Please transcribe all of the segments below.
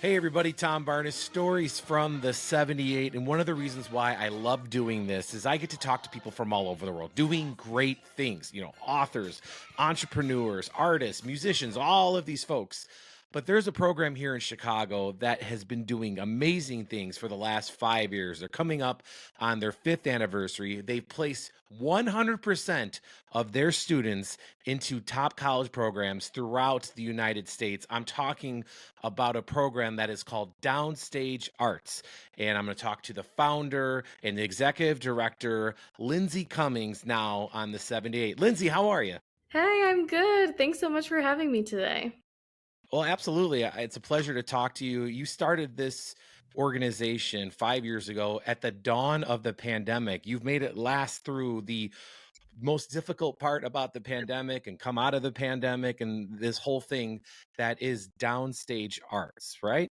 Hey everybody, Tom Barnes, stories from the 78. And one of the reasons why I love doing this is I get to talk to people from all over the world doing great things, authors, entrepreneurs, artists, musicians, all of these folks. But there's a program here in Chicago that has been doing amazing things for the last 5 years. They're coming up on their fifth anniversary. They've placed 100% of their students into top college programs throughout the United States. I'm talking about a program that is called Downstage Arts. And I'm going to talk to the founder and the executive director, Lindsay Cummings, now on the 78. Lindsay, how are you? Hey, I'm good. Thanks so much for having me today. Well, absolutely. It's a pleasure to talk to you. You started this organization 5 years ago at the dawn of the pandemic. You've made it last through the most difficult part about the pandemic and come out of the pandemic and this whole thing that is Downstage Arts, right?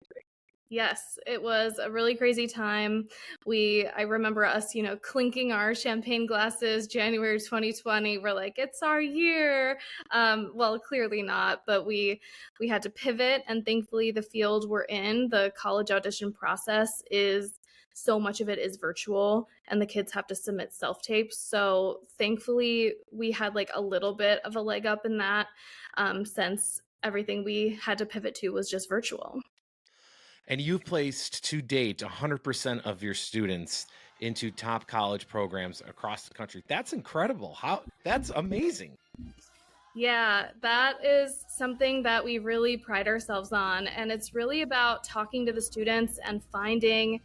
Yes, it was a really crazy time. I remember us, clinking our champagne glasses January 2020. We're like, it's our year. Well, clearly not, but we had to pivot, and thankfully the field we're in, the college audition process is so much of it is virtual and the kids have to submit self-tapes. So thankfully we had like a little bit of a leg up in that, since everything we had to pivot to was just virtual. And you've placed to date 100% of your students into top college programs across the country. That's incredible. That's amazing. Yeah, that is something that we really pride ourselves on. And it's really about talking to the students and finding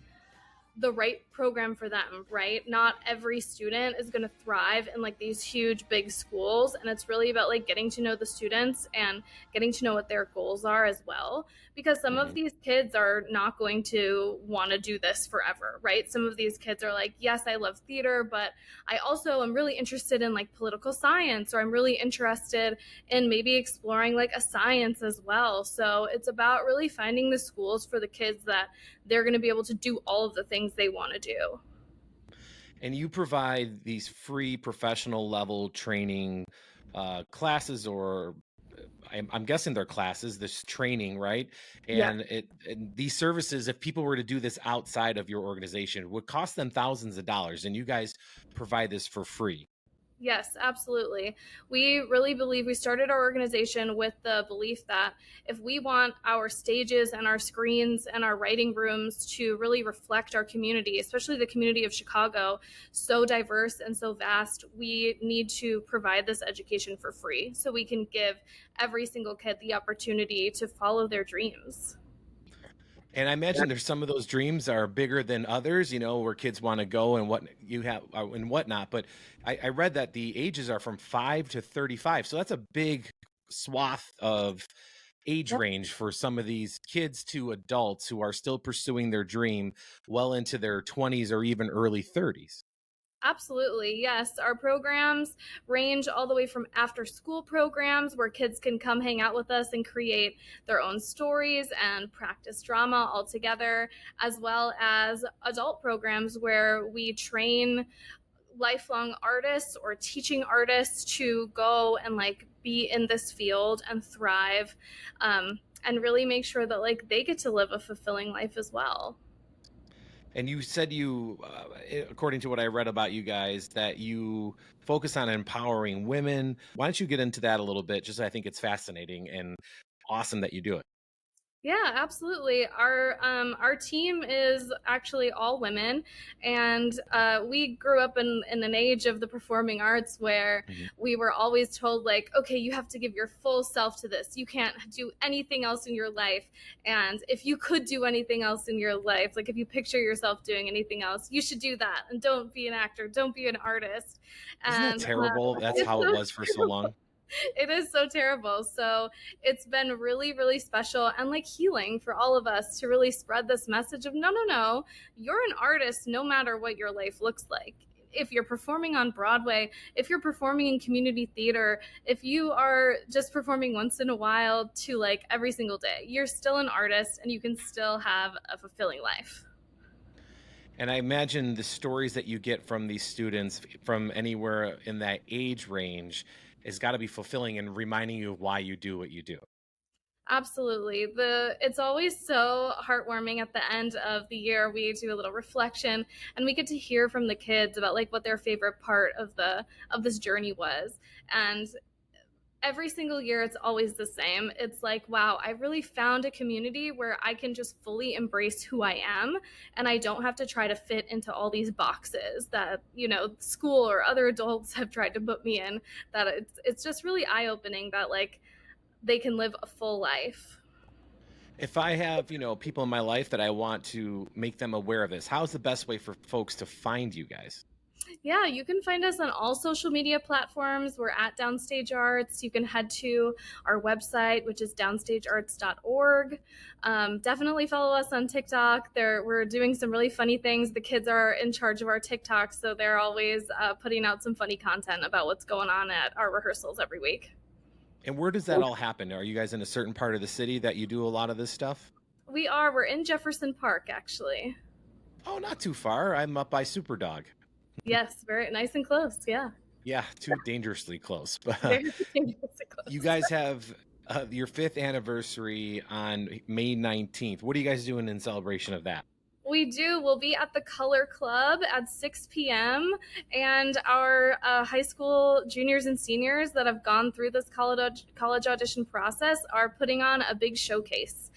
the right program for them, right? Not every student is going to thrive in like these huge big schools, and it's really about like getting to know the students and getting to know what their goals are as well, because some of Mhm. these kids are not going to want to do this forever, right? Some of these kids are like, yes, I love theater, but I also am really interested in like political science, or I'm really interested in maybe exploring like a science as well. So it's about really finding the schools for the kids that they're going to be able to do all of the things they want to do. And you provide these free professional level training classes, or I'm guessing they're classes, this training, right? Yeah. And these services, if people were to do this outside of your organization, would cost them thousands of dollars. And you guys provide this for free. Yes, absolutely. We really believe we started our organization with the belief that if we want our stages and our screens and our writing rooms to really reflect our community, especially the community of Chicago, so diverse and so vast, we need to provide this education for free so we can give every single kid the opportunity to follow their dreams. And I imagine there's some of those dreams are bigger than others, where kids want to go and what you have and whatnot. But I read that the ages are from 5 to 35. So that's a big swath of age range for some of these kids to adults who are still pursuing their dream well into their 20s or even early 30s. Absolutely. Yes. Our programs range all the way from after school programs where kids can come hang out with us and create their own stories and practice drama all together, as well as adult programs where we train lifelong artists or teaching artists to go and like be in this field and thrive, and really make sure that like they get to live a fulfilling life as well. And you said according to what I read about you guys, that you focus on empowering women. Why don't you get into that a little bit? Just I think it's fascinating and awesome that you do it. Yeah, absolutely. Our team is actually all women, and we grew up in an age of the performing arts where Mhm. we were always told like, okay, you have to give your full self to this. You can't do anything else in your life, and if you could do anything else in your life, like if you picture yourself doing anything else, you should do that, and don't be an actor, don't be an artist, Isn't that and terrible? That's it's how it so was for so long. it is so terrible. So it's been really, really special and like healing for all of us to really spread this message of no, no, no, you're an artist no matter what your life looks like. If you're performing on Broadway, if you're performing in community theater, if you are just performing once in a while to like every single day, you're still an artist and you can still have a fulfilling life. And I imagine the stories that you get from these students from anywhere in that age range has got to be fulfilling and reminding you of why you do what you do. Absolutely. It's always so heartwarming at the end of the year. We do a little reflection and we get to hear from the kids about like what their favorite part of the of this journey was. And every single year it's always the same. It's like, wow, I really found a community where I can just fully embrace who I am and I don't have to try to fit into all these boxes that, school or other adults have tried to put me in. That it's just really eye-opening that like they can live a full life. If I have, people in my life that I want to make them aware of this, how's the best way for folks to find you guys? Yeah, you can find us on all social media platforms. We're at Downstage Arts. You can head to our website, which is downstagearts.org. Definitely follow us on TikTok. We're doing some really funny things. The kids are in charge of our TikTok, so they're always putting out some funny content about what's going on at our rehearsals every week. And where does that all happen? Are you guys in a certain part of the city that you do a lot of this stuff? We're in Jefferson Park, actually. Oh, not too far. I'm up by Superdog. Yes, very nice and close. Yeah. Yeah, too dangerously close. But Very dangerously close. you guys have your 5th anniversary on May 19th. What are you guys doing in celebration of that? We do. We'll be at the Color Club at 6 p.m. And our high school juniors and seniors that have gone through this college audition process are putting on a big showcase.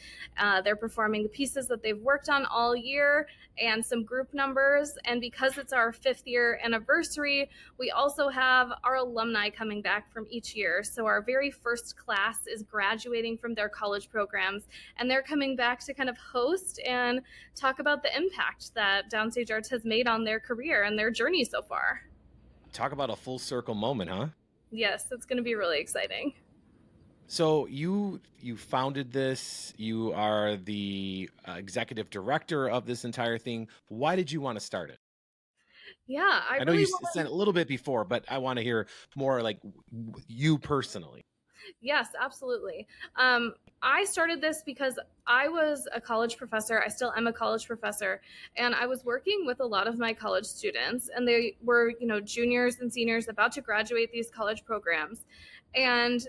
They're performing the pieces that they've worked on all year and some group numbers. And because it's our 5th year anniversary, we also have our alumni coming back from each year. So our very first class is graduating from their college programs, and they're coming back to kind of host and talk about the impact that Downstage Arts has made on their career and their journey so far. Talk about a full circle moment, huh? Yes, it's going to be really exciting. So you founded this. You are the executive director of this entire thing. Why did you want to start it? Yeah, I know you said a little bit before, but I want to hear more like you personally. Yes, absolutely. I started this because I was a college professor. I still am a college professor. And I was working with a lot of my college students, and they were, juniors and seniors about to graduate these college programs. And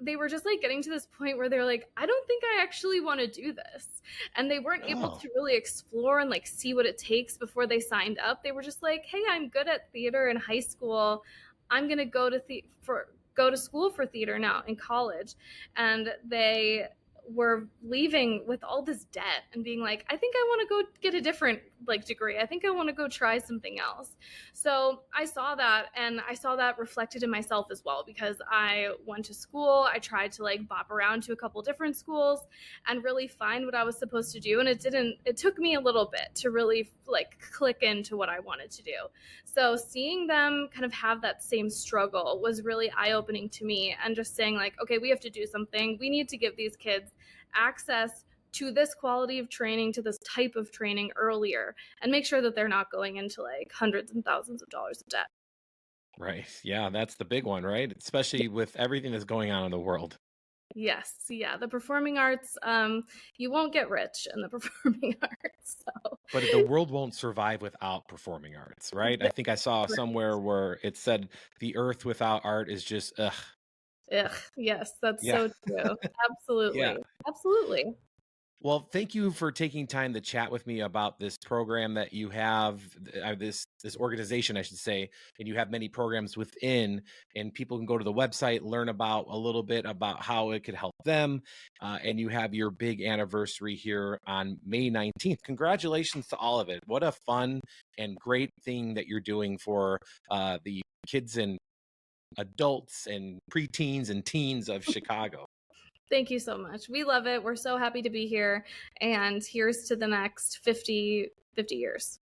they were just like getting to this point where they're like, I don't think I actually want to do this. And they weren't able to really explore and like see what it takes before they signed up. They were just like, hey, I'm good at theater in high school. I'm going to go to school for theater now in college. And they were leaving with all this debt and being like, I think I want to go get a different like degree. I think I want to go try something else. So I saw that, and I saw that reflected in myself as well, because I went to school. I tried to like bop around to a couple different schools and really find what I was supposed to do. And it took me a little bit to really like click into what I wanted to do. So seeing them kind of have that same struggle was really eye-opening to me, and just saying like, okay, we have to do something. We need to give these kids access to this quality of training, to this type of training earlier, and make sure that they're not going into like hundreds and thousands of dollars of debt. Right. Yeah, that's the big one, right? Especially with everything that's going on in the world. Yes. Yeah. The performing arts, you won't get rich in the performing arts. So. But the world won't survive without performing arts, right? I think I saw somewhere where it said the earth without art is just ugh. Ugh, yes, that's Yeah. so true. Absolutely. Yeah. Absolutely. Well, thank you for taking time to chat with me about this program that you have, this organization, I should say, and you have many programs within, and people can go to the website, learn about a little bit about how it could help them, and you have your big anniversary here on May 19th. Congratulations to all of it. What a fun and great thing that you're doing for the kids and adults and preteens and teens of Chicago. Thank you so much. We love it. We're so happy to be here. And here's to the next 50 years.